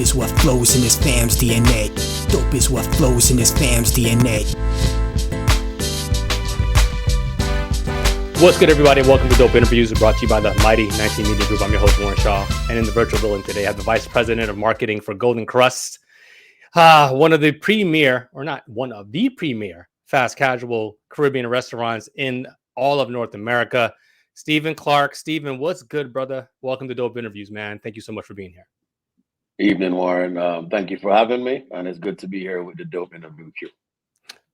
is what flows in this fam's DNA. Dope is what flows in this fam's DNA. What's good, everybody? Welcome to Dope Interviews, brought to you by the Mighty 19 Media Group. I'm your host, Warren Shaw. And in the virtual building today, I have the Vice President of Marketing for Golden Krust, one of the premier fast casual Caribbean restaurants in all of North America, Steven Clarke. Steven, what's good, brother? Welcome to Dope Interviews, man. Thank you so much for being here. Evening, Warren. Thank you for having me, and it's good to be here with the Dope Interview crew.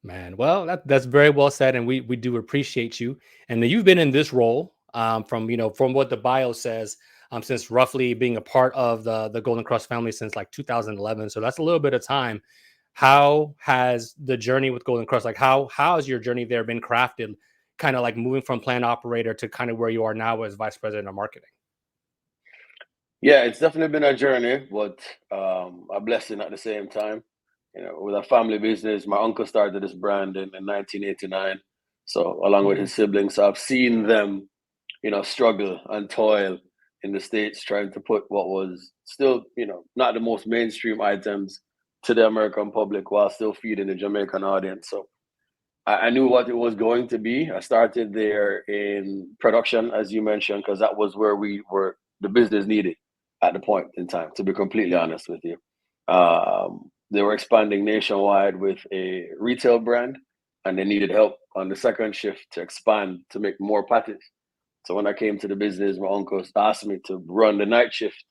Man, well, that's very well said, and we do appreciate you. And you've been in this role from what the bio says, since roughly being a part of the Golden Krust family since like 2011. So that's a little bit of time. How has the journey with Golden Krust, like how has your journey there been crafted, kind of like moving from plant operator to kind of where you are now as vice president of marketing? Yeah, it's definitely been a journey, but a blessing at the same time. You know, with a family business, my uncle started this brand in 1989. So along with his siblings, so I've seen them, struggle and toil in the States, trying to put what was still, not the most mainstream items to the American public while still feeding the Jamaican audience. So I knew what it was going to be. I started there in production, as you mentioned, because that was where the business needed at the point in time, to be completely honest with you. They were expanding nationwide with a retail brand, and they needed help on the second shift to expand to make more patties. So when I came to the business, my uncle asked me to run the night shift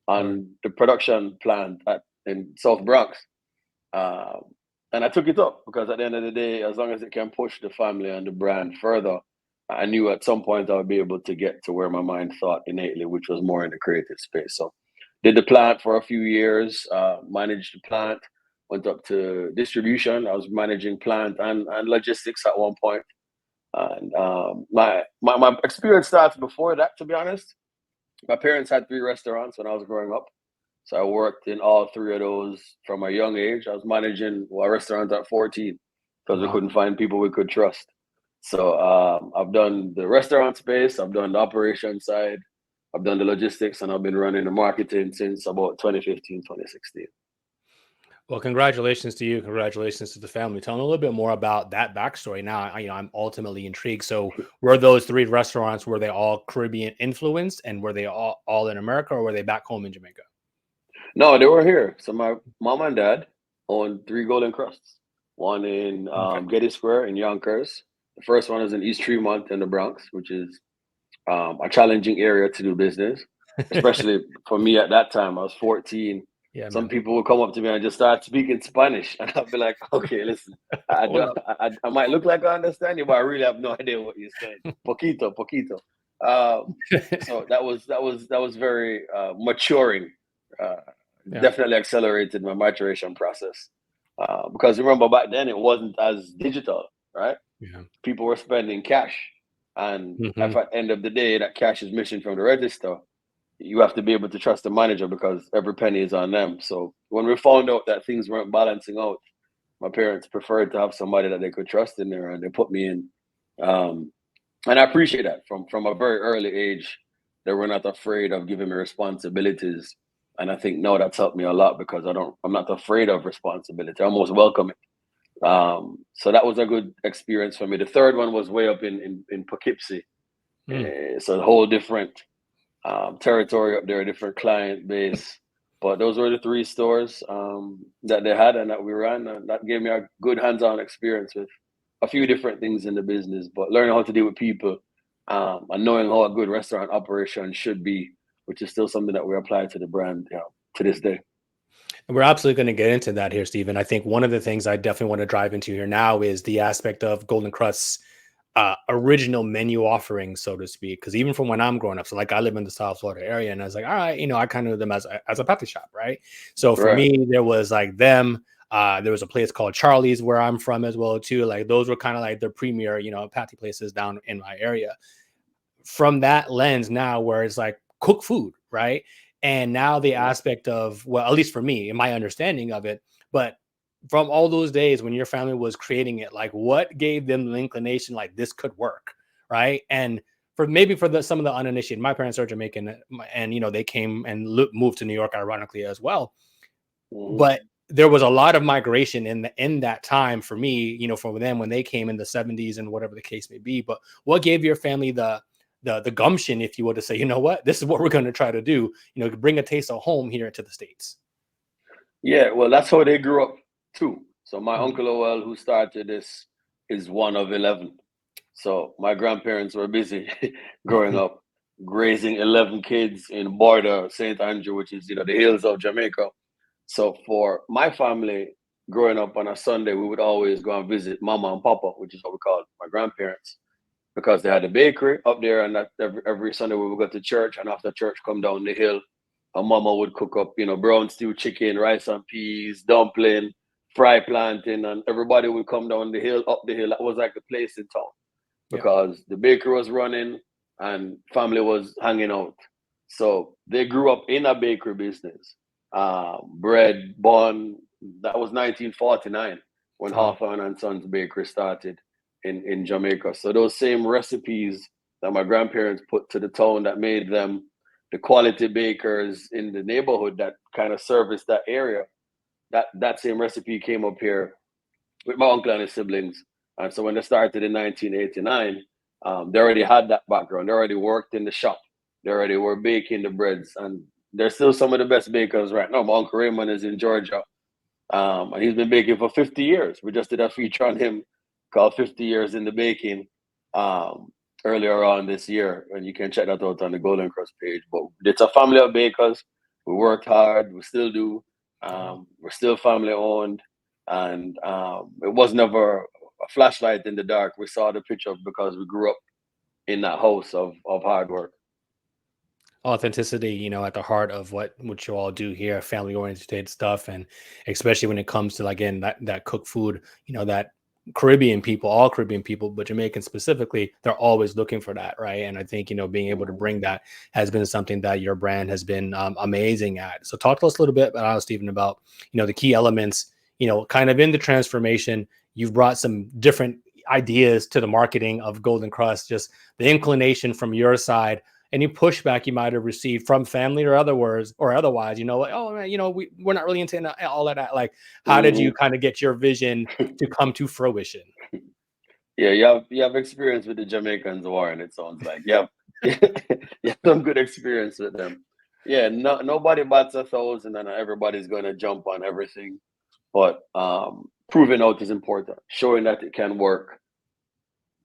on the production plant in South Bronx. And I took it up because at the end of the day, as long as it can push the family and the brand further, I knew at some point I would be able to get to where my mind thought innately, which was more in the creative space. So did the plant for a few years, managed the plant, went up to distribution. I was managing plant and logistics at one point. And my experience starts before that, to be honest. My parents had 3 restaurants when I was growing up. So I worked in all 3 of those from a young age. I was managing a restaurant at 14 because we couldn't find people we could trust. So I've done the restaurant space, I've done the operation side, I've done the logistics, and I've been running the marketing since about 2015, 2016. Well, congratulations to you. Congratulations to the family. Tell me a little bit more about that backstory. Now, I'm ultimately intrigued. So were those 3 restaurants, were they all Caribbean influenced, and were they all in America, or were they back home in Jamaica? No, they were here. So my mom and dad owned 3 Golden Krusts. One in Getty Square in Yonkers. The first one is in East Tremont in the Bronx, which is a challenging area to do business, especially for me at that time. I was 14. Yeah, some people would come up to me and just start speaking Spanish, and I'd be like, "Okay, listen, I might look like I understand you, but I really have no idea what you're saying. Poquito." So that was very maturing. Definitely accelerated my maturation process because remember back then it wasn't as digital, right? Yeah. People were spending cash, and if at the end of the day that cash is missing from the register, you have to be able to trust the manager because every penny is on them. So when we found out that things weren't balancing out, my parents preferred to have somebody that they could trust in there, and they put me in. And I appreciate that from a very early age. They were not afraid of giving me responsibilities. And I think now that's helped me a lot because I'm not afraid of responsibility. I almost welcome it. So that was a good experience for me. The third one was way up in Poughkeepsie. It's a whole different territory up there, a different client base. But those were the 3 stores that they had and that we ran. And that gave me a good hands-on experience with a few different things in the business, but learning how to deal with people and knowing how a good restaurant operation should be, which is still something that we apply to the brand to this day. And we're absolutely going to get into that here, Steven. I think one of the things I definitely want to drive into here now is the aspect of Golden Krust's original menu offering, so to speak. Because even from when I'm growing up, so like I live in the South Florida area, and I was like, all right, I kind of knew them as a patty shop, right? So for me, there was like them. There was a place called Charlie's where I'm from as well too. Like those were kind of like the premier, patty places down in my area. From that lens now, where it's like cook food, right? And now the aspect of, well, at least for me, in my understanding of it, but from all those days when your family was creating it, like what gave them the inclination, like this could work, right? And for some of the uninitiated, my parents are Jamaican, and they came and moved to New York, ironically as well. Mhm. but there was a lot of migration in that time for me, from them when they came in the 70s and whatever the case may be. But what gave your family the gumption, if you will, to say, you know what, this is what we're going to try to do, to bring a taste of home here into the States? Yeah, well, that's how they grew up too. So my Mhm. uncle Lowell, who started this, is one of 11. So my grandparents were busy growing up, raising 11 kids in border St. Andrew, which is, the hills of Jamaica. So for my family, growing up on a Sunday, we would always go and visit Mama and Papa, which is what we call my grandparents, because they had a bakery up there, and that every Sunday we would go to church, and after church, come down the hill. And Mama would cook up, brown stew chicken, rice and peas, dumpling, fry plantain, and everybody would come down the hill, up the hill. That was like the place in town Yeah. because the bakery was running and family was hanging out. So they grew up in a bakery business. Bread, bun. That was 1949 when Wow. Hawthorne and Sons Bakery started in Jamaica. So those same recipes that my grandparents put to the town that made them the quality bakers in the neighborhood that kind of serviced that area, that same recipe came up here with my uncle and his siblings. And so when they started in 1989, they already had that background. They already worked in the shop. They already were baking the breads. And they're still some of the best bakers right now. My uncle Raymond is in Georgia, and he's been baking for 50 years. We just did a feature on him called 50 Years in the Baking um, earlier on this year. And you can check that out on the Golden Krust page. But it's a family of bakers. We worked hard. We still do. Wow. We're still family owned. And it was never a flashlight in the dark. We saw the picture because we grew up in that house of hard work. Authenticity, at the heart of what you all do here, family oriented stuff. And especially when it comes to, again, that cooked food, that Caribbean people, all Caribbean people, but Jamaican specifically, they're always looking for that, right? And I think, being able to Mhm. bring that has been something that your brand has been amazing at. So talk to us a little bit about, Stephen, about the key elements, kind of in the transformation. You've brought some different ideas to the marketing of Golden Krust, just the inclination from your side, any pushback you might have received from family or otherwise, like, oh man, we're not really into all of that. Like, how did you Mhm. kind of get your vision to come to fruition? Yeah, you have experience with the Jamaicans, Warren. It sounds like you have some good experience with them. Yeah, nobody bats 1,000, and everybody's going to jump on everything. But proving out is important. Showing that it can work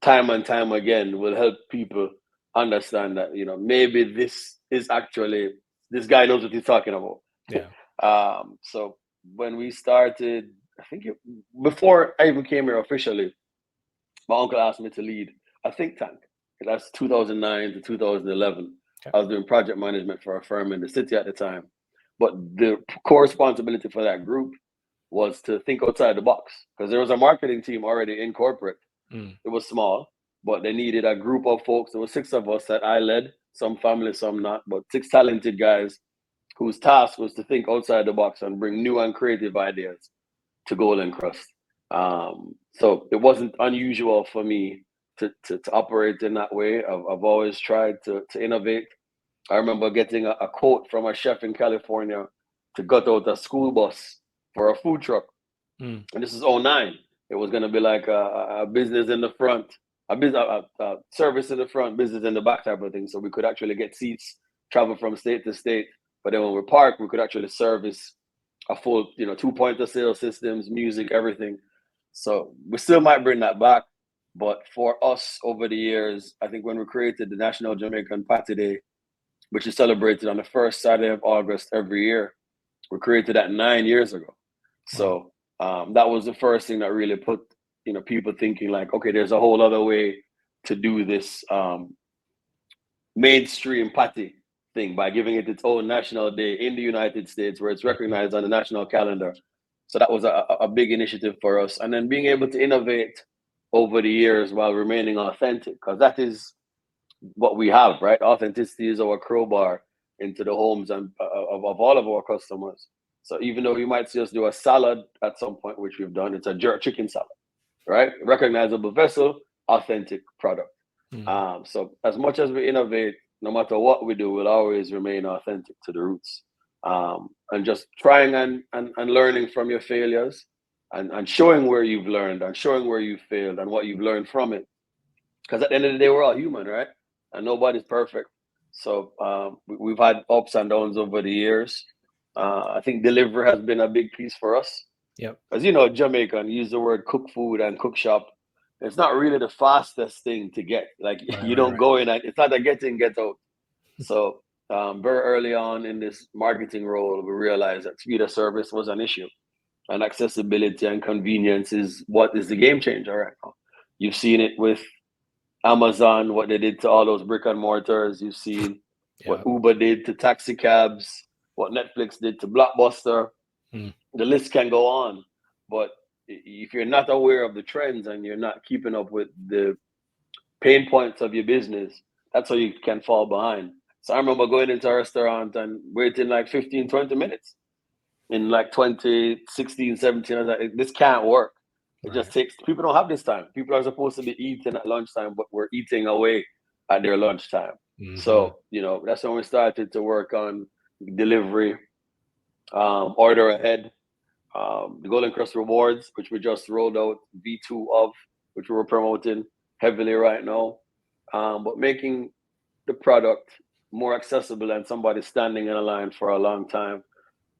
time and time again will help people understand that maybe this guy knows what he's talking about. Yeah. So when we started, I think before I even came here officially, my uncle asked me to lead a think tank. That's 2009 to 2011. Okay. I was doing project management for a firm in the city at the time. But the core responsibility for that group was to think outside the box because there was a marketing team already in corporate. Mm. It was small, but they needed a group of folks. There were 6 of us that I led, some family, some not, but 6 talented guys whose task was to think outside the box and bring new and creative ideas to Golden Krust. So it wasn't unusual for me to operate in that way. I've always tried to innovate. I remember getting a quote from a chef in California to gut out a school bus for a food truck. Mm. And this is '09. It was going to be like a business in the front, a service in the front, business in the back type of thing. So we could actually get seats, travel from state to state. But then when we park, we could actually service a full, 2 point of sale systems, music, everything. So we still might bring that back. But for us over the years, I think when we created the National Jamaican Patty Day, which is celebrated on the first Saturday of August every year, we created that 9 years ago. Wow. So that was the first thing that really put people thinking like, okay, there's a whole other way to do this mainstream patty thing by giving it its own national day in the United States where it's recognized on the national calendar. So that was a big initiative for us. And then being able to innovate over the years while remaining authentic, because that is what we have, right? Authenticity is our crowbar into the homes and of all of our customers. So even though you might see us do a salad at some point, which we've done, it's a jerk chicken salad, right? Recognizable vessel, authentic product. Mm. So as much as we innovate, no matter what we do, we'll always remain authentic to the roots. and just trying and learning from your failures, and showing where you've learned and showing where you failed and what you've learned from it. Because at the end of the day, we're all human, right? And nobody's perfect. So we've had ups and downs over the years. I think delivery has been a big piece for us. Yep. As you know, Jamaican use the word cook food and cook shop. It's not really the fastest thing to get. Like you don't go in and it's not a get in, get out. So very early on in this marketing role, we realized that speed of service was an issue, and accessibility and convenience is what is the game changer right now. You've seen it with Amazon, what they did to all those brick and mortars. You've seen what Uber did to taxi cabs, what Netflix did to Blockbuster. The list can go on. But if you're not aware of the trends and you're not keeping up with the pain points of your business, that's how you can fall behind. So I remember going into a restaurant and waiting like 15, 20 minutes in like 2016, 17. I was like, this can't work. It just takes, people don't have this time. People are supposed to be eating at lunchtime, but we're eating away at their lunchtime. So, that's when we started to work on delivery, order ahead, the Golden Krust rewards, which we just rolled out V2 of, which we're promoting heavily right now. But making the product more accessible than somebody standing in a line for a long time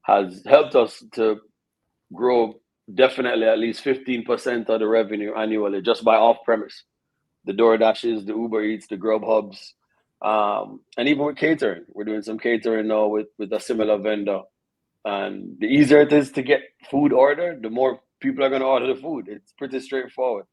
has helped us to grow definitely at least 15% of the revenue annually just by off-premise. The DoorDashes, the Uber Eats, the Grubhubs, and even with catering. We're doing some catering now with a similar vendor. And the easier it is to get food ordered, the more people are going to order the food. It's pretty straightforward.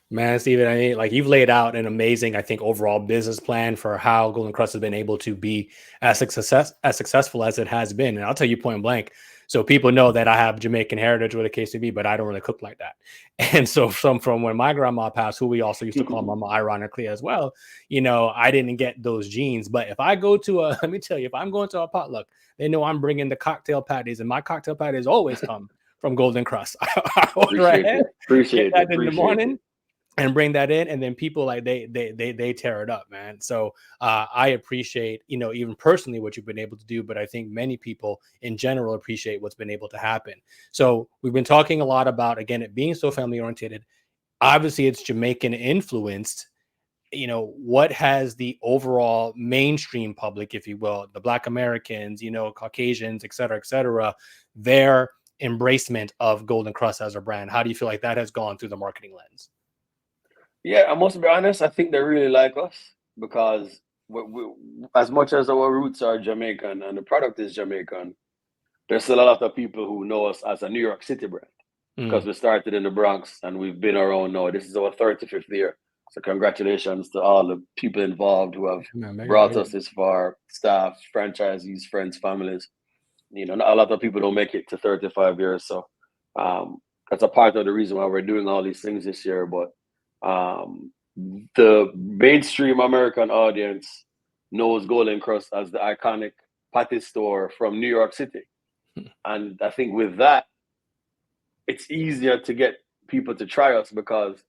Man, Steven, I mean, like you've laid out an amazing, I think, overall business plan for how Golden Krust has been able to be as successful as it has been. And I'll tell you point blank. So people know that I have Jamaican heritage, with a case to be, but I don't really cook like that. And so from when my grandma passed, who we also used to call Mama ironically as well, I didn't get those genes. But if I go to let me tell you, if I'm going to a potluck, they know I'm bringing the cocktail patties, and my cocktail patties always come from Golden Krust. I order ahead, Appreciate get that it. in the morning, and bring that in, and then people like they tear it up, man. So I appreciate even personally what you've been able to do, but I think many people in general appreciate what's been able to happen. So we've been talking a lot about, again, it being so family oriented. Obviously it's Jamaican influenced. What has the overall mainstream public, if you will, the Black Americans, Caucasians, et cetera, their embracement of Golden Krust as a brand? How do you feel like that has gone through the marketing lens? Yeah, I must be honest. I think they really like us because as much as our roots are Jamaican and the product is Jamaican, there's still a lot of people who know us as a New York City brand because we started in the Bronx and we've been around now. This is our 35th year. So congratulations to all the people involved who have brought us this far, staff, franchisees, friends, families. Not a lot of people don't make it to 35 years. So that's a part of the reason why we're doing all these things this year. But the mainstream American audience knows Golden Krust as the iconic patty store from New York City. And I think with that, it's easier to get people to try us because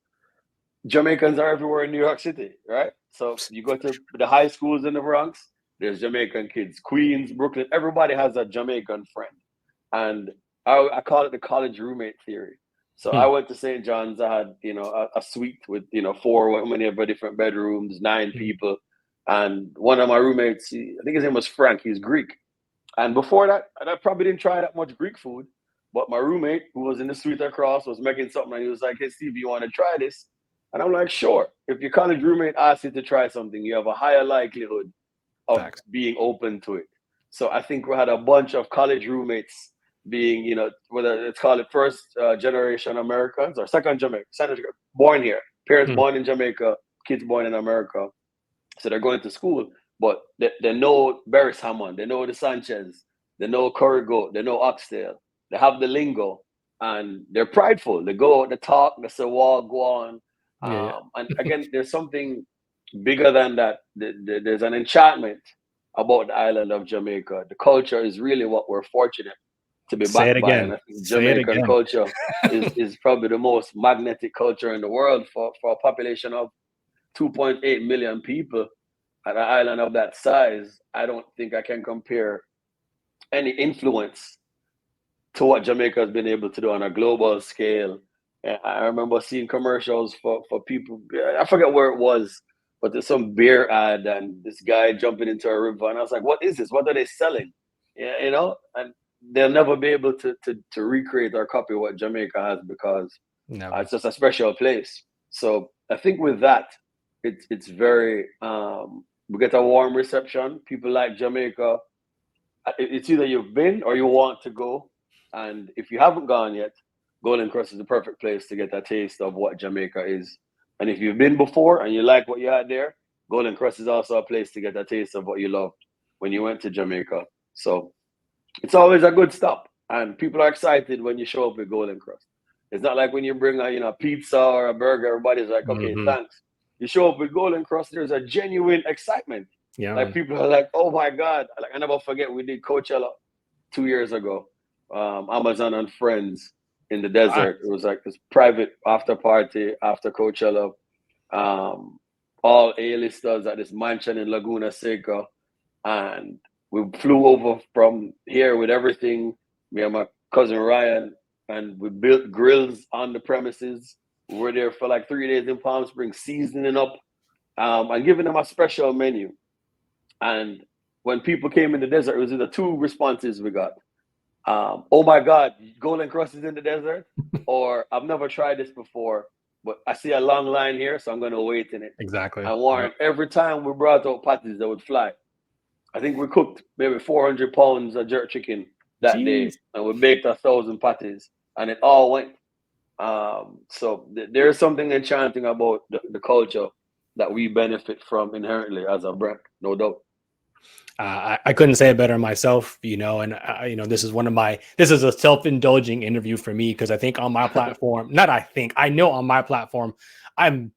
Jamaicans are everywhere in New York City, right? So you go to the high schools in the Bronx, there's Jamaican kids. Queens, Brooklyn, everybody has a Jamaican friend. And I call it the college roommate theory. So I went to St. John's. I had, a suite with, 4, many different bedrooms, 9 people. And one of my roommates, I think his name was Frank. He's Greek. And before that, I probably didn't try that much Greek food. But my roommate, who was in the suite across, was making something. And he was like, hey, Steve, you want to try this? And I'm like, sure. If your college roommate asks you to try something, you have a higher likelihood of being open to it. So I think we had a bunch of college roommates being, whether it's called it first generation Americans or second Jamaican, born here, parents born in Jamaica, kids born in America. So they're going to school, but they know Barris Hammond, they know the Sanchez, they know Corrigo, they know Oxtail, they have the lingo, and they're prideful. They go out, they talk, they say, well, go on. And again, there's something bigger than that. There's an enchantment about the island of Jamaica. The culture is really what we're fortunate to be backed by. And I think Jamaican culture is probably the most magnetic culture in the world for a population of 2.8 million people at an island of that size. I don't think I can compare any influence to what Jamaica has been able to do on a global scale. I remember seeing commercials for people. I forget where it was, but there's some beer ad and this guy jumping into a river, and I was like, "What is this? What are they selling?" Yeah, and they'll never be able to recreate or copy what Jamaica has because it's just a special place. So I think with that, it's very we get a warm reception. People like Jamaica. It's either you've been or you want to go, and if you haven't gone yet, Golden Krust is the perfect place to get a taste of what Jamaica is. And if you've been before and you like what you had there, Golden Krust is also a place to get a taste of what you loved when you went to Jamaica. So it's always a good stop, and people are excited when you show up with Golden Krust. It's not like when you bring a pizza or a burger, everybody's like, okay, thanks. You show up with Golden Krust, there's a genuine excitement. Yeah, like people are like, oh my God. Like I never forget we did Coachella 2 years ago. Amazon and Friends in the desert. It was like this private after party after Coachella. All A-listers at this mansion in Laguna Seca. And we flew over from here with everything, me and my cousin Ryan, and we built grills on the premises. We were there for like 3 days in Palm Springs, seasoning up and giving them a special menu. And when people came in the desert, it was the two responses we got. Oh my God, Golden Krust is in the desert, or I've never tried this before, but I see a long line here, so I'm going to wait in it. Exactly. And Warren, every time we brought out patties, they would fly. I think we cooked maybe 400 pounds of jerk chicken that day, and we baked 1,000 patties, and it all went. So there's something enchanting about the culture that we benefit from inherently as a brand, no doubt. I couldn't say it better myself, and this is a self-indulging interview for me because I think on my platform, I know on my platform, I'm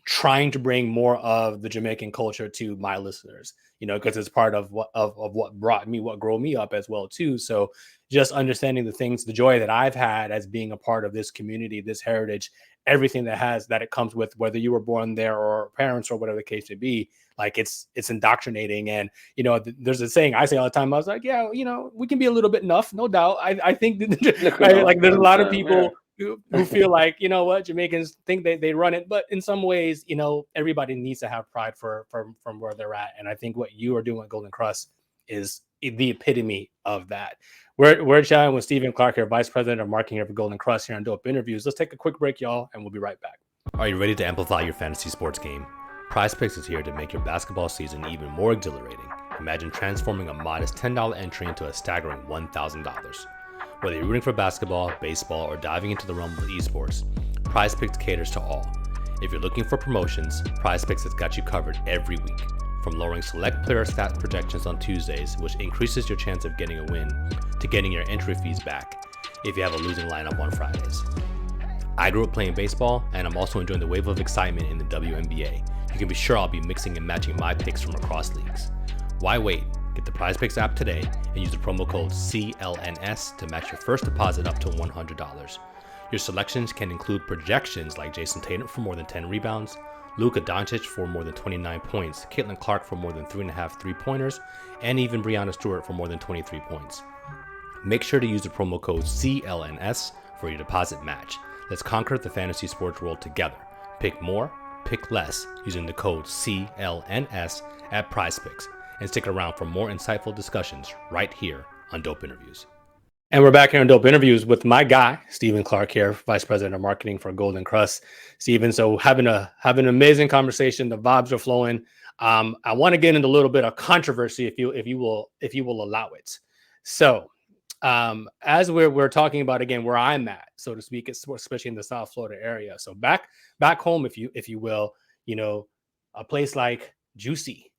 trying to bring more of the Jamaican culture to my listeners, because it's part of what brought me, what grew me up as well too. So just understanding the joy that I've had as being a part of this community, this heritage, everything that it comes with, whether you were born there or parents or whatever the case may be, like it's indoctrinating. And, there's a saying I say all the time. I was like, yeah, we can be a little bit nuff, no doubt. I think like there's a lot of people who feel like, what, Jamaicans think they run it, but in some ways, everybody needs to have pride from where they're at. And I think what you are doing at Golden Krust is the epitome of that. We're chatting with Steven Clarke here, Vice President of Marketing here for Golden Krust here on Dope Interviews. Let's take a quick break, y'all, and we'll be right back. Are you ready to amplify your fantasy sports game? PrizePicks is here to make your basketball season even more exhilarating. Imagine transforming a modest $10 entry into a staggering $1,000. Whether you're rooting for basketball, baseball, or diving into the realm of esports, PrizePicks caters to all. If you're looking for promotions, PrizePicks has got you covered every week. From lowering select player stat projections on Tuesdays, which increases your chance of getting a win, to getting your entry fees back if you have a losing lineup on Fridays. I grew up playing baseball, and I'm also enjoying the wave of excitement in the WNBA. You can be sure I'll be mixing and matching my picks from across leagues. Why wait? Get the PrizePicks app today and use the promo code CLNS to match your first deposit up to $100. Your selections can include projections like Jason Tatum for more than 10 rebounds, Luka Doncic for more than 29 points, Caitlin Clark for more than 3.5 3-pointers, and even Breanna Stewart for more than 23 points. Make sure to use the promo code CLNS for your deposit match. Let's conquer the fantasy sports world together. Pick more, pick less using the code CLNS at PrizePicks. And stick around for more insightful discussions right here on Dope Interviews. And we're back here on Dope Interviews with my guy, Steven Clarke here, Vice President of Marketing for Golden Krust. Steven, so having an amazing conversation. The vibes are flowing. I want to get into a little bit of controversy, if you will allow it. So, as we're talking about again where I'm at, so to speak, especially in the South Florida area. So back home, if you will, a place like Juicy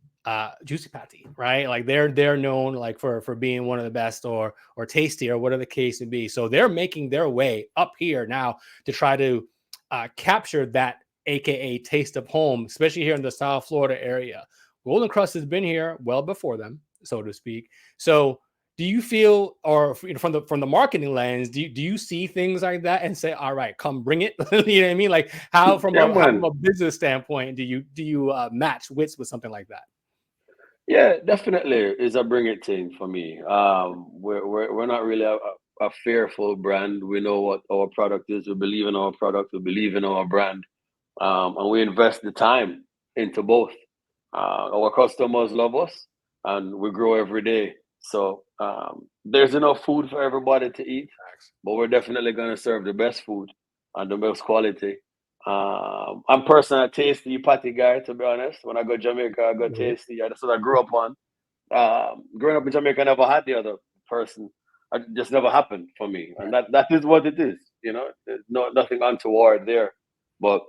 Patty, right? Like they're known like for being one of the best or tasty or whatever the case may be. So they're making their way up here now to try to capture that AKA taste of home, especially here in the South Florida area. Golden Krust has been here well before them, so to speak. So do you feel, or from the marketing lens, do you see things like that and say, all right, come bring it? You know what I mean? Like how from a business standpoint do you match wits with something like that? Yeah, definitely is a bring it thing for me. We're not really a fearful brand. We know what our product is. We believe in our product. We believe in our brand, and we invest the time into both. Our customers love us, and we grow every day. So there's enough food for everybody to eat, but we're definitely going to serve the best food and the best quality. I'm personally a tasty patty guy, to be honest. When I go Jamaica, I go Yeah. tasty. That's what I grew up on. Growing up in Jamaica, I never had the other person. It just never happened for me, and that is what it is. You know, there's nothing untoward there. But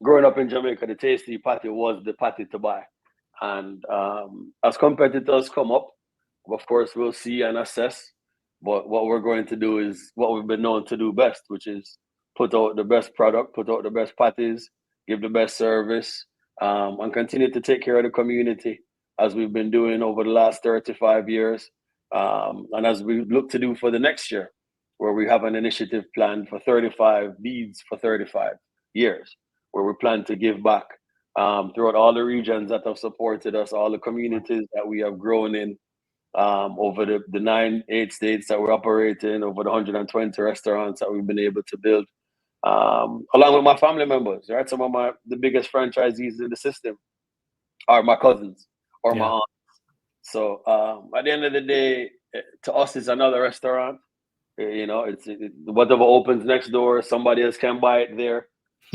growing up in Jamaica, the tasty patty was the patty to buy. And as competitors come up, of course, we'll see and assess. But what we're going to do is what we've been known to do best, which is put out the best product, put out the best patties, give the best service, and continue to take care of the community as we've been doing over the last 35 years. And as we look to do for the next year, where we have an initiative planned for 35 beads for 35 years, where we plan to give back throughout all the regions that have supported us, all the communities that we have grown in, over the 8 states that we're operating, over the 120 restaurants that we've been able to build, along with my family members, right? Some of the biggest franchisees in the system are my cousins or my Yeah. aunt. So at the end of the day, to us, it's another restaurant. You know, whatever opens next door, somebody else can buy it there.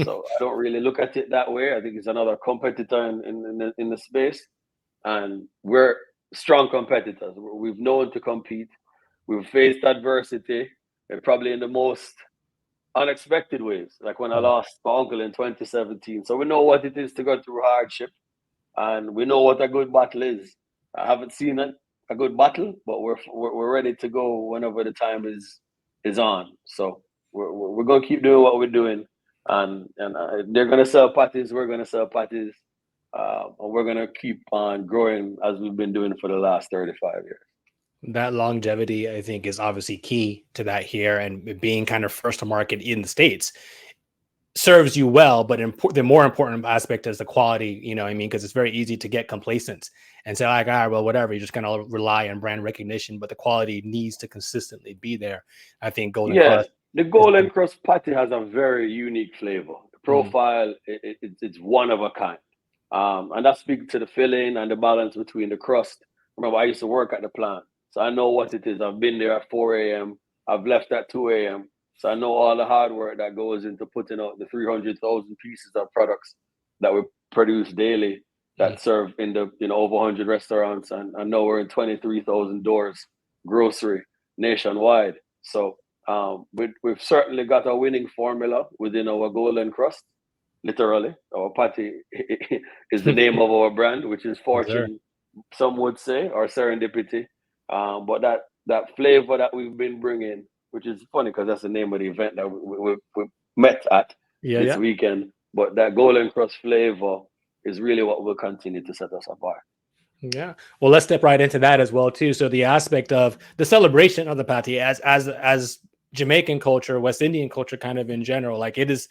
So I don't really look at it that way. I think it's another competitor in the space, and we're strong competitors. We've known to compete. We've faced adversity, and probably in the most unexpected ways, like when I Mm. lost my uncle in 2017. So we know what it is to go through hardship, and we know what a good battle is. I haven't seen a good battle, but we're ready to go whenever the time is on. So we're gonna keep doing what we're doing, and they're gonna sell patties. We're gonna sell patties, and we're gonna keep on growing as we've been doing for the last 35 years. That longevity, I think, is obviously key to that here, and being kind of first to market in the States serves you well, but the more important aspect is the quality, you know what I mean? Because it's very easy to get complacent and say, like, all right, well, whatever, you just kind of rely on brand recognition, but the quality needs to consistently be there. I think Golden Yeah, Crust the has Golden been. Krust patty has a very unique flavor. The Mm, profile, it's one of a kind. And that speaks to the filling and the balance between the crust. Remember, I used to work at the plant, so I know what it is. I've been there at 4 a.m., I've left at 2 a.m., so I know all the hard work that goes into putting out the 300,000 pieces of products that we produce daily mm. that serve in the over 100 restaurants. And I know we're in 23,000 doors, grocery nationwide. So we've certainly got a winning formula within our Golden Krust. Literally, our patty is the name of our brand, which is Yes, sir. fortune, some would say, or serendipity. But that flavor that we've been bringing, which is funny because that's the name of the event that we met at Yeah, this yeah. weekend. But that Golden Krust flavor is really what will continue to set us apart. Yeah. Well, let's step right into that as well too. So the aspect of the celebration of the patty as Jamaican culture, West Indian culture, kind of in general, like it is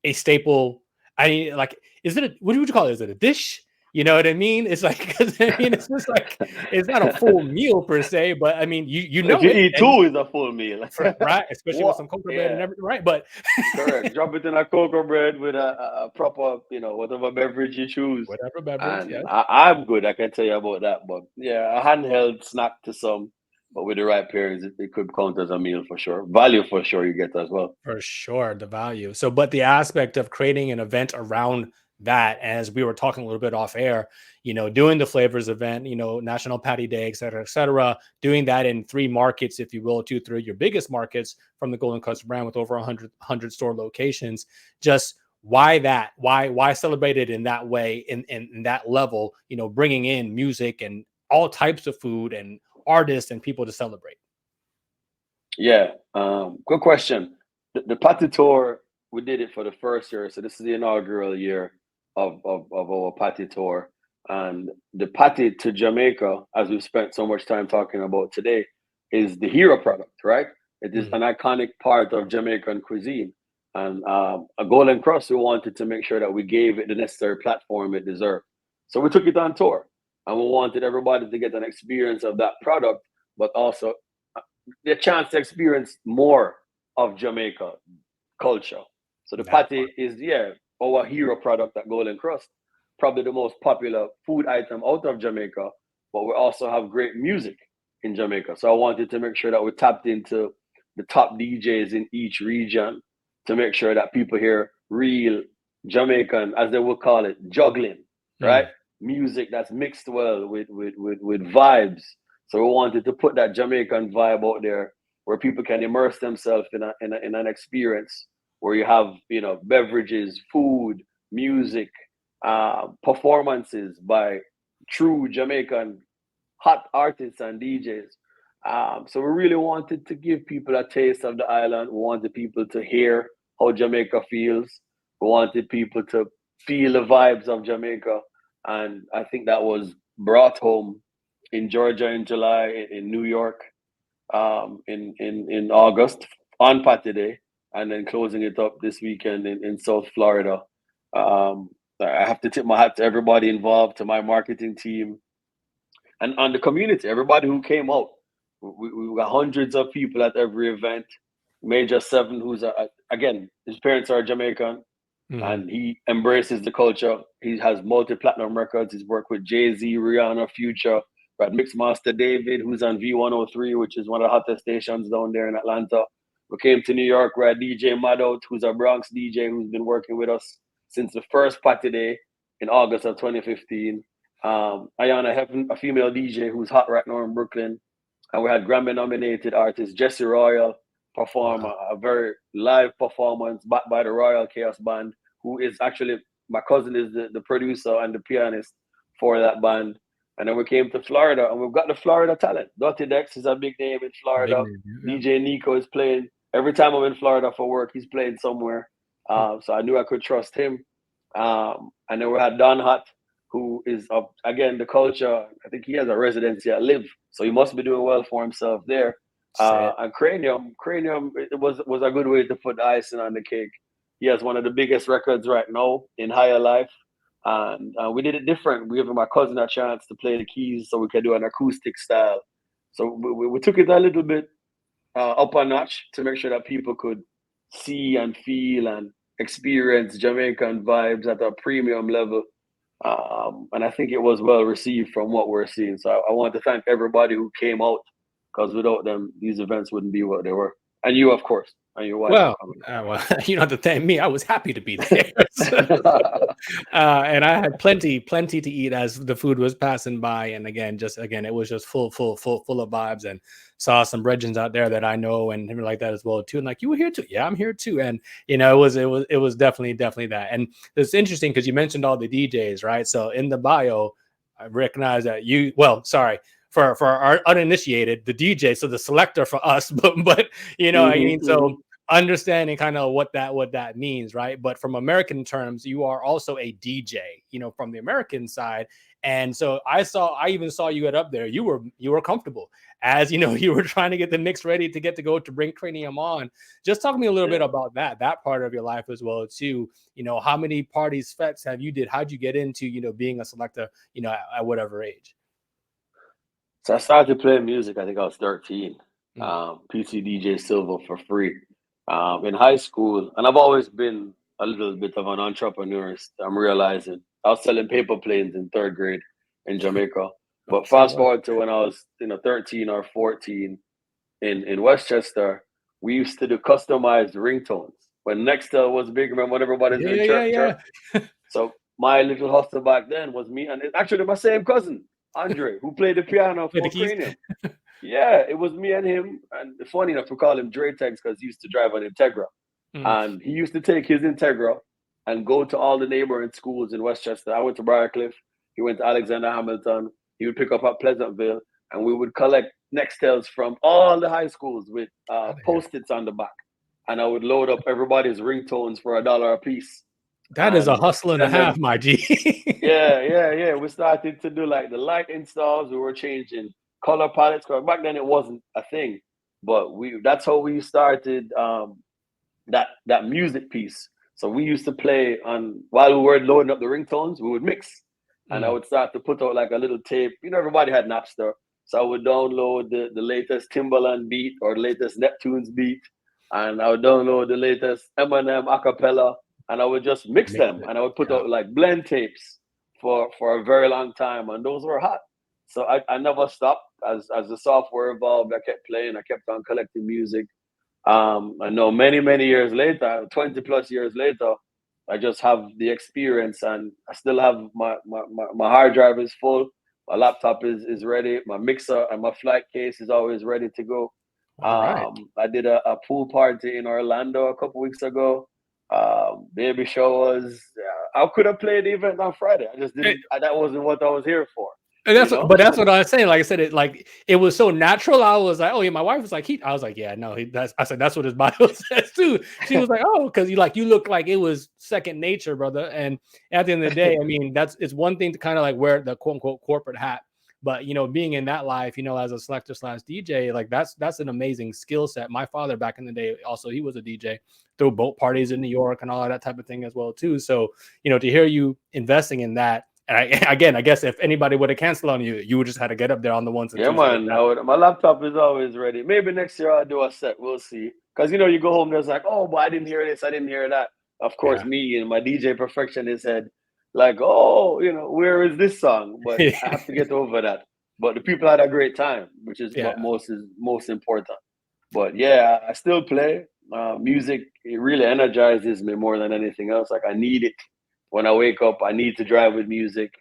a staple. I mean, like, is it what would you call it? Is it a dish? You know what I mean? It's like, 'cause, I mean, it's just like it's not a full meal per se, but I mean, you If know you it, eat and two, is a full meal. right, especially with What? some cocoa bread and Yeah. everything, right? But Correct. Drop it in a cocoa bread with a proper, whatever beverage you choose. whatever beverage, And yes. I'm good, I can tell you about that. But yeah, a handheld snack to some, but with the right pairings, it could count as a meal for sure. Value for sure you get as well. For sure, the value. So, but the aspect of creating an event around that, as we were talking a little bit off air, doing the flavors event, National Patty Day, et cetera, doing that in 3 markets, if you will, 2, 3, your biggest markets from the Golden Krust brand with over 100 store locations. Just why that? Why celebrate it in that way, in that level? Bringing in music and all types of food and artists and people to celebrate. Yeah, good question. The Patty Tour, we did it for the first year. So this is the inaugural year of our Patty Tour. And the Patty to Jamaica, as we've spent so much time talking about today, is the hero product, right? It is Mm, an iconic part of Jamaican cuisine. And a Golden Krust, we wanted to make sure that we gave it the necessary platform it deserved. So we took it on tour. and we wanted everybody to get an experience of that product, but also the chance to experience more of Jamaica culture. So the That patty is our hero product at Golden Krust, probably the most popular food item out of Jamaica, but we also have great music in Jamaica. So I wanted to make sure that we tapped into the top DJs in each region to make sure that people hear real Jamaican, as they would call it, juggling, right? Music that's mixed well with vibes. So we wanted to put that Jamaican vibe out there where people can immerse themselves in an experience where you have, beverages, food, music, performances by true Jamaican hot artists and DJs. So we really wanted to give people a taste of the island. We wanted people to hear how Jamaica feels. We wanted people to feel the vibes of Jamaica. And I think that was brought home in Georgia in July, in New York in August on Patty Day, and then closing it up this weekend in South Florida. I have to tip my hat to everybody involved, to my marketing team, and on the community, everybody who came out. We got hundreds of people at every event. Major Seven, who's again, his parents are Jamaican, and he embraces the culture. He has multi-platinum records. He's worked with Jay-Z, Rihanna, Future. We had Mixmaster David, who's on V103, which is one of the hottest stations down there in Atlanta. We came to New York. We had DJ Madout, who's a Bronx DJ, who's been working with us since the first Patty Day in August of 2015. Ayana Heaven, a female DJ who's hot right now in Brooklyn. And we had Grammy-nominated artist Jesse Royal perform a very live performance backed by the Royal Chaos Band, who is actually, my cousin is the producer and the pianist for that band. And then we came to Florida, and we've got the Florida talent. Dottie Dex is a big name in Florida. DJ Nico is playing. Every time I'm in Florida for work, he's playing somewhere. So I knew I could trust him. And then we had Don Hot, who is, again, the culture. I think he has a residency at Live, so he must be doing well for himself there. And Cranium, it was a good way to put the icing on the cake. He has one of the biggest records right now in Higher Life. And we did it different. We gave my cousin a chance to play the keys so we could do an acoustic style. So we took it a little bit up a notch to make sure that people could see and feel and experience Jamaican vibes at a premium level. And I think it was well received from what we're seeing. So I want to thank everybody who came out, because without them, these events wouldn't be what they were. And you, of course. And your wife. Well, you don't have to thank me. I was happy to be there. And I had plenty to eat as the food was passing by. And again, it was just full of vibes, and saw some brethren out there that I know and everything like that as well too. And like, you were here too? Yeah, I'm here too. And it was definitely that. And it's interesting because you mentioned all the DJs, right? So in the bio, I recognize that for our uninitiated, the DJ, so the selector for us, but I mean, so understanding kind of what that means, right? But from American terms, you are also a DJ, from the American side. And so I even saw you get up there. You were comfortable as you were trying to get the mix ready to go to bring Cranium on. Just talk to me a little bit about that part of your life as well too. How many parties, fetes have you did? How'd you get into being a selector, at whatever age? So I started playing music, I think I was 13. PC DJ Silver for free. In high school, and I've always been a little bit of an entrepreneur. I'm realizing I was selling paper planes in 3rd grade in Jamaica. But fast forward to when I was 13 or 14 in Westchester, we used to do customized ringtones when Nextel was big. Remember when everybody's doing chirp. So my little hustle back then was me, and it's actually my same cousin, Andre, who played the piano for Cranium. Yeah, it was me and him. And funny enough, we call him Dre Tex because he used to drive an Integra. And he used to take his Integra and go to all the neighboring schools in Westchester. I went to Briarcliff. He went to Alexander Hamilton. He would pick up at Pleasantville. And we would collect Nextels from all the high schools with Post-its on the back. And I would load up everybody's ringtones for $1 a piece. That is a hustle and a half, my G. Yeah. We started to do like the light installs. We were changing color palettes. Back then it wasn't a thing, but that's how we started that music piece. So we used to play while we were loading up the ringtones, we would mix. and I would start to put out like a little tape. Everybody had Napster, so I would download the latest Timbaland beat or the latest Neptunes beat, and I would download the latest Eminem acapella, and I would just mix them, and I would put out like blend tapes for a very long time, and those were hot. So I never stopped. As the software evolved, I kept playing. I kept on collecting music. I know many years later, 20 plus years later, I just have the experience, and I still have my hard drive is full. My laptop is ready. My mixer and my flight case is always ready to go. All right. I did a pool party in Orlando a couple weeks ago. Baby showers. I could have played the event on Friday. I just didn't. That wasn't what I was here for. And that's what I was saying. Like I said, it was so natural. I was like, oh yeah, my wife was like, I was like, yeah, no, I said that's what his bio says too. She was like, oh, because you look like it was second nature, brother. And at the end of the day, I mean, it's one thing to kind of like wear the quote unquote corporate hat, but being in that life, as a selector / DJ, like that's an amazing skill set. My father back in the day, also he was a DJ, threw boat parties in New York and all of that type of thing as well too. So to hear you investing in that. And I guess if anybody would have canceled on you, you would just had to get up there on the ones and twos. Yeah, man. My laptop is always ready. Maybe next year I'll do a set. We'll see. Because you go home, there's like, oh, but I didn't hear this, I didn't hear that. Of course, me and my DJ perfectionist said, like, oh, where is this song? But I have to get over that. But the people had a great time, which is what most important. But yeah, I still play music. It really energizes me more than anything else. Like I need it. When I wake up, I need to drive with music.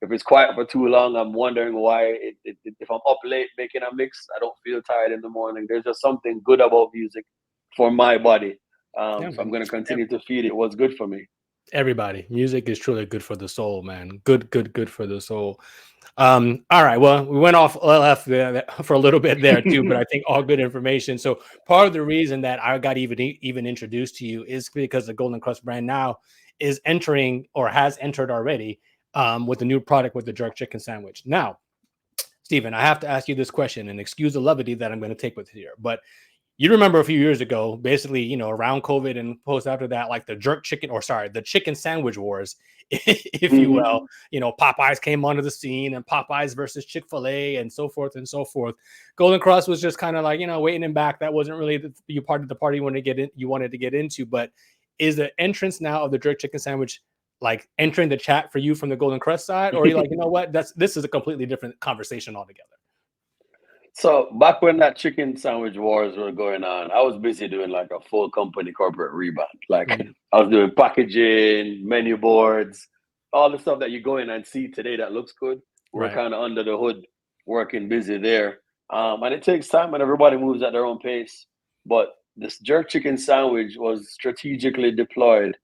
If it's quiet for too long, I'm wondering why. If I'm up late making a mix, I don't feel tired in the morning. There's just something good about music for my body. So I'm going to continue to feed it what's good for me. Everybody, music is truly good for the soul, man. Good for the soul. All right. Well, we went off left for a little bit there too, but I think all good information. So part of the reason that I got even introduced to you is because the Golden Krust brand now is entering or has entered already with a new product with the jerk chicken sandwich. Now, Steven, I have to ask you this question, and excuse the levity that I'm going to take with here, but you remember a few years ago, basically, around COVID and post after that, like the the chicken sandwich wars, if you will, Popeyes came onto the scene and Popeyes versus Chick-fil-A and so forth and so forth. Golden Krust was just kind of like, waiting in back. That wasn't really the part of the party you wanted to get into, but is the entrance now of the jerk chicken sandwich like entering the chat for you from the Golden Krust side, or are you like, what, this is a completely different conversation altogether? So back when that chicken sandwich wars were going on, I was busy doing like a full company corporate rebrand. Like I was doing packaging, menu boards, all the stuff that you go in and see today that looks good. We're kind of under the hood, working busy there. And it takes time and everybody moves at their own pace. But this jerk chicken sandwich was strategically deployed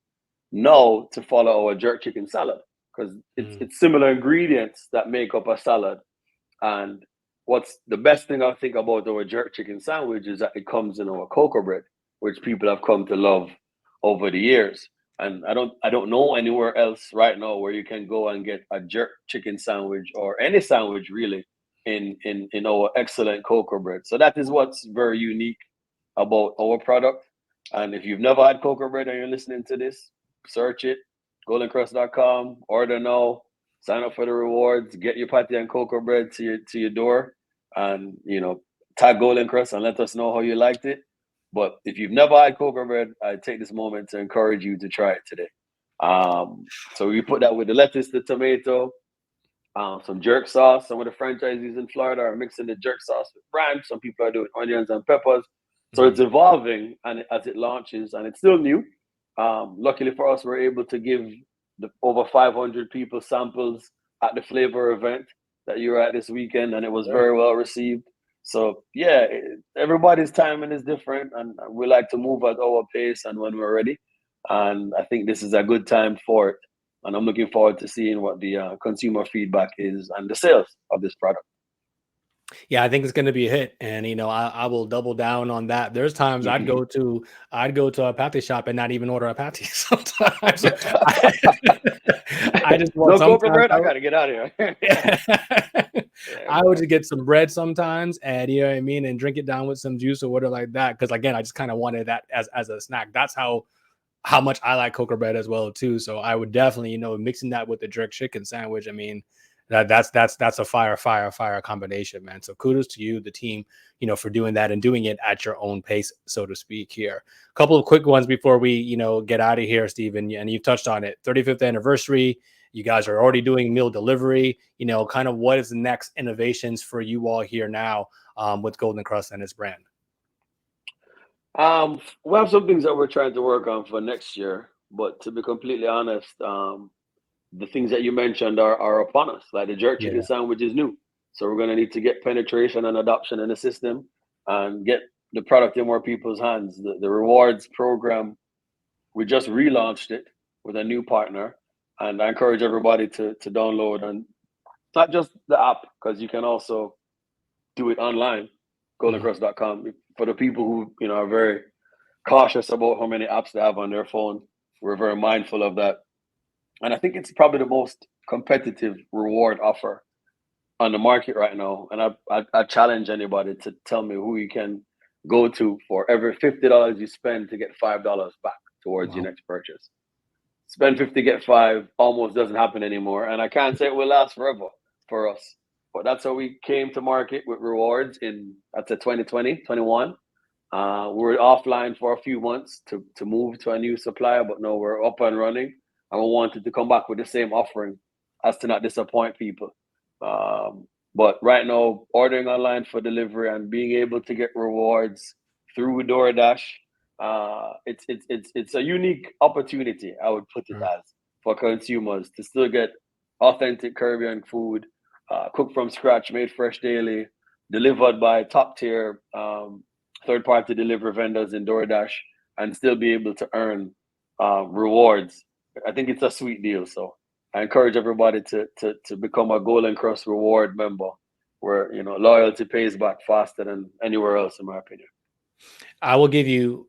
now to follow our jerk chicken salad because it's similar ingredients that make up a salad. And what's the best thing I think about our jerk chicken sandwich is that it comes in our cocoa bread, which people have come to love over the years. And I don't know anywhere else right now where you can go and get a jerk chicken sandwich or any sandwich really in our excellent cocoa bread. So that is what's very unique about our product. And if you've never had cocoa bread and you're listening to this, search it, goldenkrust.com, order now, sign up for the rewards, get your patty and cocoa bread to your door, and tag Golden Krust and let us know how you liked it. But if you've never had cocoa bread, I take this moment to encourage you to try it today. So we put that with the lettuce, the tomato, some jerk sauce. Some of the franchisees in Florida are mixing the jerk sauce with ranch. Some people are doing onions and peppers. So it's evolving and as it launches, and it's still new. Luckily for us, we're able to give over 500 people samples at the flavor event that you were at this weekend, and it was very well received. So yeah, everybody's timing is different, and we like to move at our pace and when we're ready. And I think this is a good time for it. And I'm looking forward to seeing what the consumer feedback is and the sales of this product. Yeah, I think it's going to be a hit, and I will double down on that. There's times I'd go to a patty shop and not even order a patty. Sometimes I just want no cocoa bread. I gotta get out of here. I would just get some bread sometimes, and you know what I mean, and drink it down with some juice or whatever like that. Because again, I just kind of wanted that as a snack. That's how how much I like cocoa bread as well too. So I would definitely, mixing that with the jerk chicken sandwich. I mean, that's a fire combination, man. So kudos to you, the team, for doing that and doing it at your own pace, so to speak. Here, a couple of quick ones before we, get out of here, Steven. And you touched on it, 35th anniversary. You guys are already doing meal delivery. Kind of what is the next innovations for you all here now with Golden Krust and its brand? We have some things that we're trying to work on for next year, but to be completely honest, the things that you mentioned are upon us. Like the jerk chicken sandwich is new, so we're going to need to get penetration and adoption in the system and get the product in more people's hands. The rewards program, we just relaunched it with a new partner, and I encourage everybody to download, and not just the app, because you can also do it online, goldenkrust.com. For the people who are very cautious about how many apps they have on their phone, we're very mindful of that. And I think it's probably the most competitive reward offer on the market right now. And I challenge anybody to tell me who you can go to for every $50 you spend to get $5 back towards your next purchase. Spend 50, get 5 almost doesn't happen anymore. And I can't say it will last forever for us. But that's how we came to market with rewards in, I'd say 2020, 21. We were offline for a few months to move to a new supplier, but now we're up and running. And we wanted to come back with the same offering as to not disappoint people. But right now, ordering online for delivery and being able to get rewards through DoorDash, it's a unique opportunity, I would put it as, for consumers to still get authentic Caribbean food, cooked from scratch, made fresh daily, delivered by top tier third-party delivery vendors in DoorDash, and still be able to earn rewards. I think it's a sweet deal. So I encourage everybody to become a Golden Krust reward member, where loyalty pays back faster than anywhere else, in my opinion. I will give you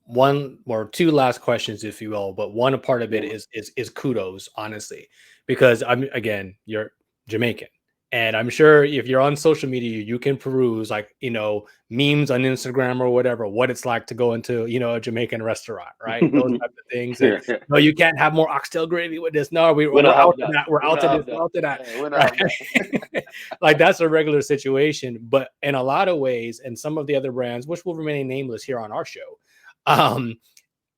one or two last questions, if you will, but one part of it is kudos, honestly, because you're Jamaican. And I'm sure if you're on social media, you can peruse memes on Instagram or whatever, what it's like to go into, a Jamaican restaurant, right? Those type of things. And, no, you can't have more oxtail gravy with this. No, we're out to that. We're out to this. We're out to that. Right? Like that's a regular situation. But in a lot of ways, and some of the other brands, which will remain nameless here on our show,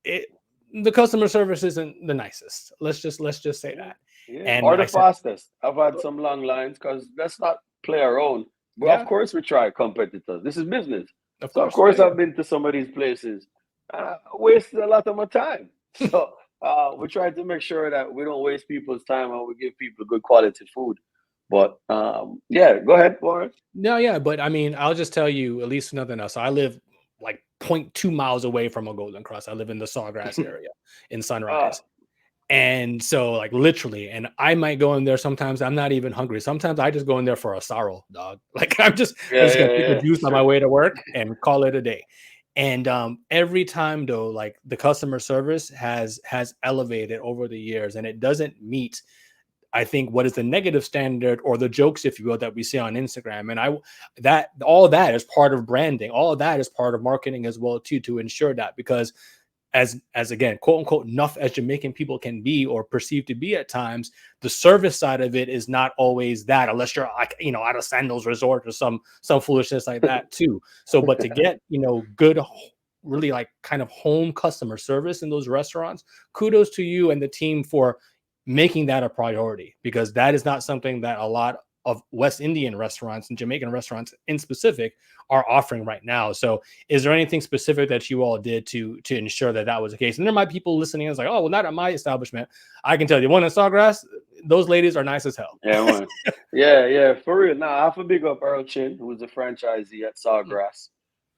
the customer service isn't the nicest. Let's just say that. And or the fastest. I've had some long lines, because let's not play around. But of course we try competitors. This is business. Of course I've been to some of these places. Wasted a lot of my time. So we try to make sure that we don't waste people's time and we give people good quality food. But go ahead, Warren. No, yeah, but I mean, I'll just tell you, at least nothing else. I live like 0.2 miles away from a Golden Krust. I live in the Sawgrass area in Sunrise. And so like literally, and I might go in there sometimes. I'm not even hungry. Sometimes I just go in there for a sorrow, dog. Like I'm just gonna pick the juice on my way to work and call it a day. And every time though, like the customer service has elevated over the years, and it doesn't meet, I think, what is the negative standard or the jokes, if you will, that we see on Instagram. And all that is part of branding. All of that is part of marketing as well too, to ensure that, because as again, quote unquote, enough as Jamaican people can be or perceived to be at times, the service side of it is not always that, unless you're like, at a Sandals resort or some foolishness like that too. So, but to get, good, really like kind of home customer service in those restaurants, kudos to you and the team for making that a priority, because that is not something that a lot of West Indian restaurants and Jamaican restaurants in specific are offering right now. So is there anything specific that you all did to ensure that was the case? And there might be people listening and it's like, oh, well, not at my establishment. I can tell you, one in Sawgrass, those ladies are nice as hell. Yeah, for real. Now, I have to big up Earl Chin, who was a franchisee at Sawgrass.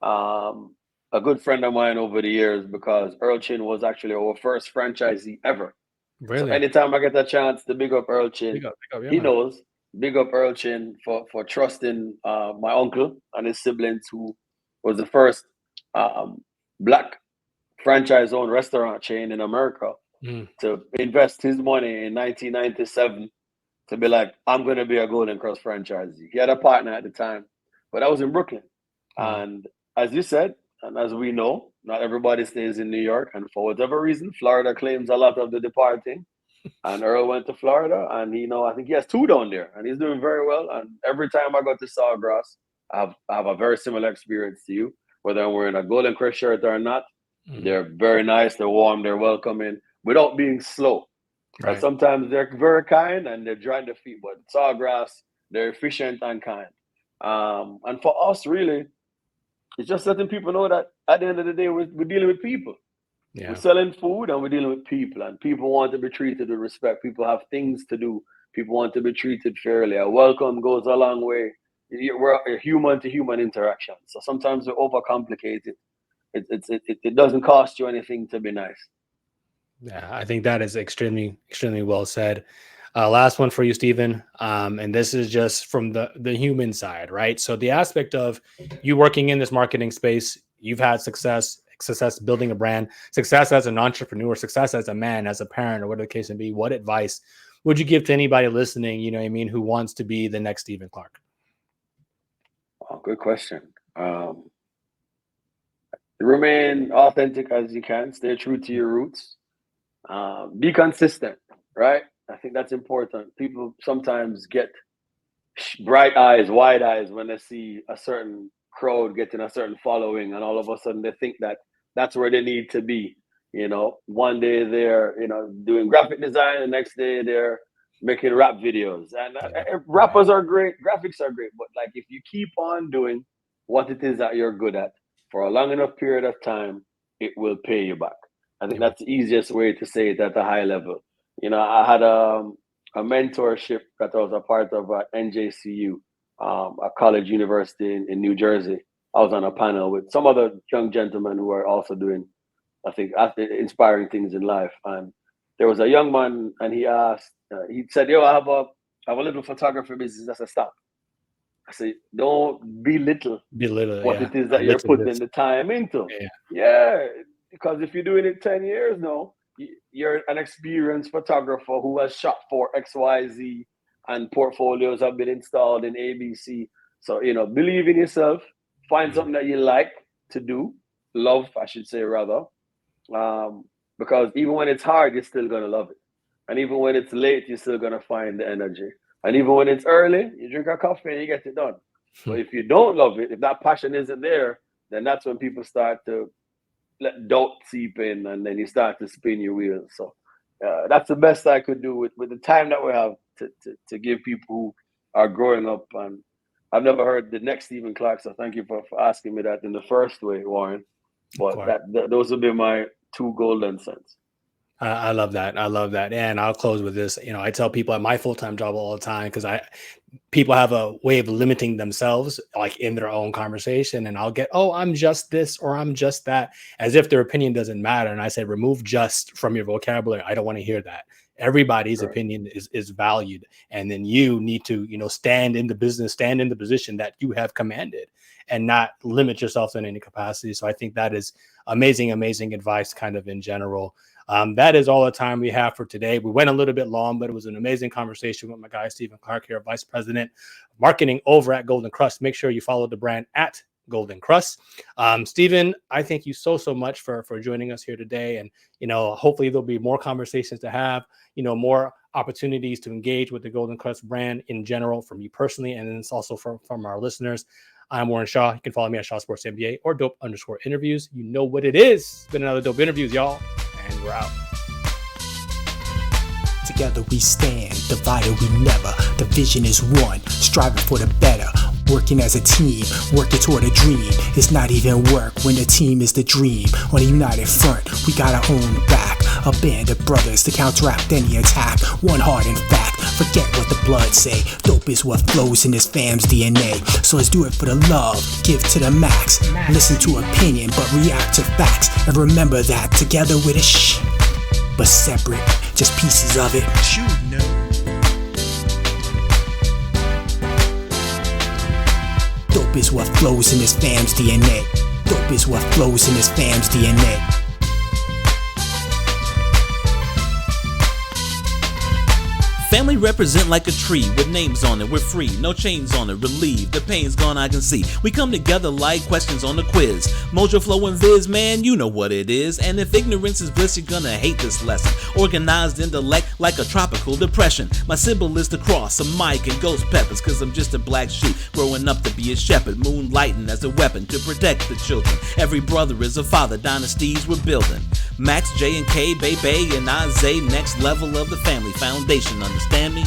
A good friend of mine over the years, because Earl Chin was actually our first franchisee ever. Really? So anytime I get a chance to big up Earl Chin, he knows. Big up Earl Chin for trusting my uncle and his siblings, who was the first Black franchise-owned restaurant chain in America, to invest his money in 1997 to be like, I'm going to be a Golden Krust franchisee. He had a partner at the time, but I was in Brooklyn. And as you said, and as we know, Not everybody stays in New York, and for whatever reason, Florida claims a lot of the departing. And Earl went to Florida, and I think he has 2 down there, and he's doing very well. And every time I go to Sawgrass, I have a very similar experience to you. Whether I'm wearing a Golden Krust shirt or not, they're very nice, they're warm, they're welcoming, without being slow. Right. Sometimes they're very kind and they're drying their feet, but Sawgrass, they're efficient and kind. And for us, really, it's just letting people know that at the end of the day, we're dealing with people. Yeah. We're selling food and we're dealing with people, and people want to be treated with respect. People have things to do. People want to be treated fairly. A welcome goes a long way. We're a human-to-human interaction. So sometimes we overcomplicate it. It doesn't cost you anything to be nice. Yeah, I think that is extremely, extremely well said. Last one for you, Steven. And this is just from the human side, right? So the aspect of you working in this marketing space, you've had success building a brand, success as an entrepreneur, success as a man, as a parent, or whatever the case may be. What advice would you give to anybody listening, who wants to be the next Steven Clarke? Oh, good question. Remain authentic as you can. Stay true to your roots. Be consistent, right? I think that's important. People sometimes get bright eyes, wide eyes when they see a certain crowd getting a certain following, and all of a sudden they think that that's where they need to be. One day they're doing graphic design, the next day they're making rap videos. And rappers are great, graphics are great, but like if you keep on doing what it is that you're good at for a long enough period of time, it will pay you back. I think that's the easiest way to say it at a high level. I had a mentorship that I was a part of at NJCU, a college university in New Jersey. I was on a panel with some other young gentlemen who are also doing, I think, inspiring things in life. And there was a young man, and he said, "Yo, I have a little photography business." I said, "Stop." I said, "Don't belittle what it is that you're putting the time into." Yeah, because if you're doing it 10 years now, you're an experienced photographer who has shot for XYZ, and portfolios have been installed in ABC. So, believe in yourself, find something that you like to do, love, I should say, rather. Because even when it's hard, you're still going to love it. And even when it's late, you're still going to find the energy. And even when it's early, you drink a coffee and you get it done. But if you don't love it, if that passion isn't there, then that's when people start to let doubt seep in, and then you start to spin your wheels. So that's the best I could do with the time that we have to give people who are growing up. And I've never heard the next Steven Clarke, so thank you for asking me that in the first way, Warren. But those would be my 2 golden cents. I love that. I love that. And I'll close with this. I tell people at my full-time job all the time, because people have a way of limiting themselves, like in their own conversation. And I'll get, "Oh, I'm just this," or "I'm just that," as if their opinion doesn't matter. And I say, remove "just" from your vocabulary. I don't want to hear that. Everybody's opinion is valued. And then you need to, stand in the business, stand in the position that you have commanded, and not limit yourself in any capacity. So I think that is amazing, amazing advice kind of in general. That is all the time we have for today. We went a little bit long, but it was an amazing conversation with my guy, Steven Clarke, here, Vice President of Marketing over at Golden Krust. Make sure you follow the brand at Golden Krust. Steven, I thank you so much for joining us here today. And, hopefully there'll be more conversations to have, more opportunities to engage with the Golden Krust brand in general from you personally. And then it's also from our listeners. I'm Warren Shaw. You can follow me at Shaw Sports NBA or dope_interviews. You know what it is. It's been another Dope Interviews, y'all. And we're out. Together we stand, divided we never. The vision is one, striving for the better. Working as a team, working toward a dream. It's not even work when the team is the dream. On a united front, we got our own back. A band of brothers to counteract any attack. One heart in fact, forget what the blood say. Dope is what flows in this fam's DNA. So let's do it for the love, give to the max. Listen to opinion, but react to facts. And remember that together with a but separate, just pieces of it. Dope is what flows in this fam's DNA. Dope is what flows in this fam's DNA. Family represent like a tree with names on it. We're free, no chains on it. Relieved, the pain's gone, I can see. We come together like questions on the quiz. Mojo Flow and Viz, man, you know what it is. And if ignorance is bliss, you're gonna hate this lesson. Organized intellect like a tropical depression. My symbol is the cross, a mic and ghost peppers. Cause I'm just a black sheep growing up to be a shepherd. Moonlighting as a weapon to protect the children. Every brother is a father, dynasties we're building. Max, J and K, Bay, and Isaiah, next level of the family foundation, understand me?